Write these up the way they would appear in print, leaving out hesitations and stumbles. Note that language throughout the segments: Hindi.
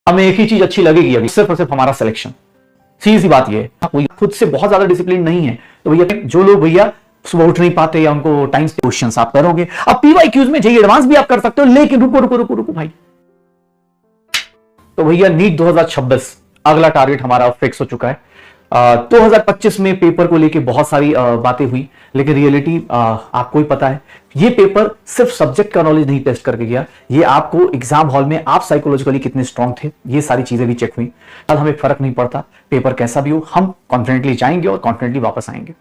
हमें एक ही चीज अच्छी लगेगी अभी, सिर्फ और सिर्फ हमारा सिलेक्शन। सीधी सी बात ये है, कोई खुद से बहुत ज्यादा डिसिप्लिन नहीं है तो भैया जो लोग भैया सुबह उठ नहीं पाते या उनको टाइम से क्वेश्चंस आप करोगे। अब पीवाईक्यूज में जेईई एडवांस भी आप कर सकते हो, लेकिन रुको रुको रुको रुको भाई। तो भैया नीट 2026 अगला टारगेट हमारा फिक्स हो चुका है। 2025 में पेपर को लेके बहुत सारी बातें हुई, लेकिन रियलिटी आपको ही पता है, ये पेपर सिर्फ सब्जेक्ट का नॉलेज नहीं टेस्ट करके गया, ये आपको एग्जाम हॉल में आप साइकोलॉजिकली कितने स्ट्रांग थे, ये सारी चीजें भी चेक हुई। अब हमें फर्क नहीं पड़ता पेपर कैसा भी हो, हम कॉन्फिडेंटली जाएंगे और कॉन्फिडेंटली वापस आएंगे।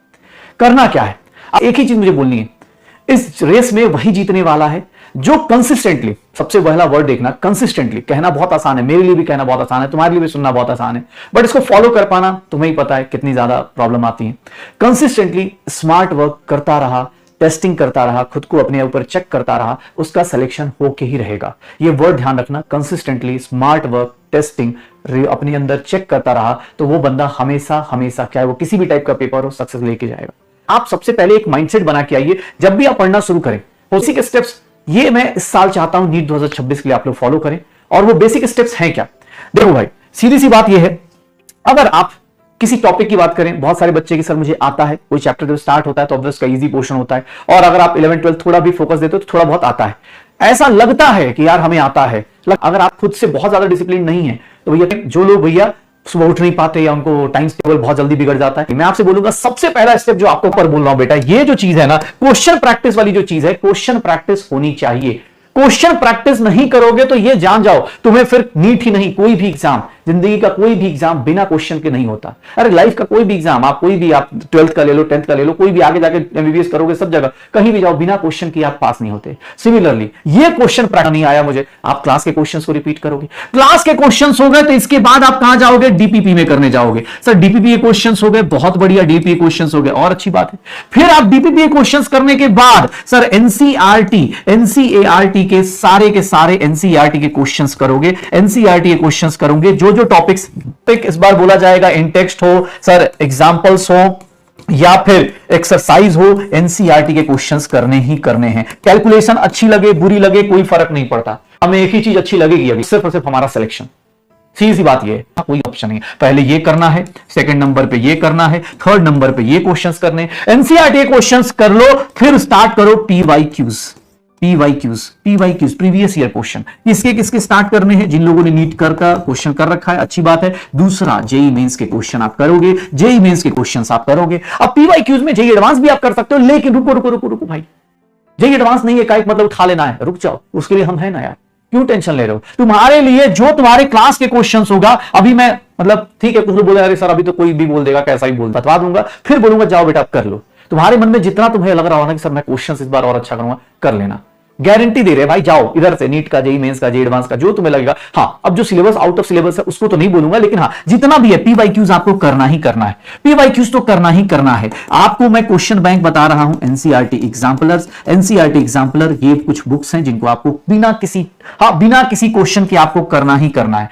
करना क्या है, एक ही चीज मुझे बोलनी है, इस रेस में वही जीतने वाला है जो कंसिस्टेंटली, सबसे पहला वर्ड देखना कंसिस्टेंटली, कहना बहुत आसान है, मेरे लिए भी कहना बहुत आसान है, तुम्हारे लिए भी सुनना बहुत आसान है, बट इसको फॉलो कर पाना तुम्हें ही पता है कितनी ज्यादा प्रॉब्लम आती है। कंसिस्टेंटली स्मार्ट वर्क करता रहा, टेस्टिंग करता रहा, खुद को अपने ऊपर चेक करता रहा, उसका सिलेक्शन होके ही रहेगा। ये वर्ड ध्यान रखना, कंसिस्टेंटली स्मार्ट वर्क टेस्टिंग, अपने अंदर चेक करता रहा तो वो बंदा हमेशा हमेशा, चाहे वो किसी भी टाइप का पेपर हो, सक्सेस लेके जाएगा। आप सबसे पहले एक माइंडसेट बना के आइए, जब भी आप पढ़ना शुरू करें उसी के स्टेप्स ये मैं इस साल चाहता हूं नीट 2026 के लिए आप लोग फॉलो करें। और वो बेसिक स्टेप्स हैं क्या, देखो भाई सीधी सी बात ये है, अगर आप किसी टॉपिक की बात करें, बहुत सारे बच्चे की सर मुझे आता है, कोई चैप्टर जब स्टार्ट होता है तो ऑब्वियस का इजी पोर्शन होता है, और अगर आप 11th 12th थोड़ा भी फोकस देते हो तो थोड़ा बहुत आता है, ऐसा लगता है कि यार हमें आता है। अगर आप खुद से बहुत ज्यादा डिसिप्लिन नहीं है तो भैया जो लोग भैया सुबह उठ नहीं पाते या उनको टाइम टेबल बहुत जल्दी बिगड़ जाता है, मैं आपसे बोलूंगा सबसे पहला स्टेप जो आपको ऊपर बोल रहा हूं बेटा, ये जो चीज है ना, क्वेश्चन प्रैक्टिस वाली जो चीज है, क्वेश्चन प्रैक्टिस होनी चाहिए। क्वेश्चन प्रैक्टिस नहीं करोगे तो ये जान जाओ तुम्हें फिर नीट ही नहीं, कोई भी एग्जाम, जिंदगी का कोई भी एग्जाम बिना क्वेश्चन के नहीं होता। अरे लाइफ का कोई भी एग्जाम, आप कोई भी, आप 12th का ले लो, 10th का ले लो, कोई भी आगे जाके एमबीबीएस करोगे, सब जगह कहीं भी जाओ, बिना क्वेश्चन के आप पास नहीं होते। सिमिलरली ये क्वेश्चन प्रैक्टिस नहीं आया मुझे, आप क्लास के क्वेश्चंस को रिपीट करोगे, क्लास के क्वेश्चंस हो गए तो इसके बाद आप कहां जाओगे, डीपीपी में करने जाओगे। सर डीपीपी क्वेश्चंस हो गए, बहुत बढ़िया, डीपीपी क्वेश्चंस हो गए और अच्छी बात है। फिर आप डीपीपी क्वेश्चंस करने के बाद सर एनसीईआरटी, एनसीईआरटी के सारे एनसीईआरटी के क्वेश्चंस करोगे, एनसीईआरटी के क्वेश्चंस करोगे, जो जो टॉपिक्स इस बार बोला जाएगा, इन टेक्स्ट हो सर, एग्जांपल्स हो या फिर एक्सरसाइज हो, एनसीईआरटी के क्वेश्चंस करने ही करने हैं। कैलकुलेशन अच्छी लगे बुरी लगे कोई फर्क नहीं पड़ता, हमें एक ही चीज अच्छी लगेगी अभी, सिर्फ और सिर्फ हमारा सिलेक्शन। सीधी सी बात ये है, कोई ऑप्शन नहीं है, पहले ये करना है, सेकंड नंबर पे ये करना है, थर्ड नंबर पे ये क्वेश्चंस करने, एनसीईआरटी के क्वेश्चंस कर लो, फिर स्टार्ट करो पीवाईक्यूज, प्रीवियस ईयर क्वेश्चन। किसके किसके स्टार्ट करने हैं, जिन लोगों ने नीट का क्वेश्चन कर रखा है, अच्छी बात है। दूसरा जेईई मेंस के क्वेश्चन आप करोगे, जेईई मेंस के क्वेश्चंस आप करोगे। अब पीवाईक्यूज में जेईई एडवांस भी आप कर सकते हो, लेकिन रुको रुको रुको रुको भाई, जेईई एडवांस नहीं है का एक मतलब उठा लेना है, रुक जाओ, उसके लिए हम है ना यार, क्यों टेंशन ले रहे हो। तुम्हारे लिए जो तुम्हारे क्लास के क्वेश्चंस होगा, अभी मैं मतलब ठीक है, कुछ लोग बोले अरे सर अभी तो कोई भी बोल देगा, कैसा ही बोल, बता दूंगा, फिर बोलूंगा जाओ बेटा कर लो। तुम्हारे मन में जितना तुम्हें लग रहा होगा कि सर मैं क्वेश्चंस इस बार और अच्छा करूंगा, कर लेना, गारंटी दे रहे भाई, जाओ इधर से नीट का, जेईई मेंस का, जेईई एडवांस का, जो तुम्हें लगेगा। हाँ अब जो सिलेबस आउट ऑफ सिलेबस है उसको तो नहीं बोलूंगा, लेकिन हाँ जितना भी है पीवाईक्यूज आपको करना ही करना है, पीवाईक्यूज तो करना ही करना है। आपको मैं क्वेश्चन बैंक बता रहा हूं, एनसीईआरटी एग्जाम्पलर्स, एनसीईआरटी एग्जाम्पलर, ये कुछ बुक्स हैं जिनको आपको बिना किसी क्वेश्चन के आपको करना ही करना है।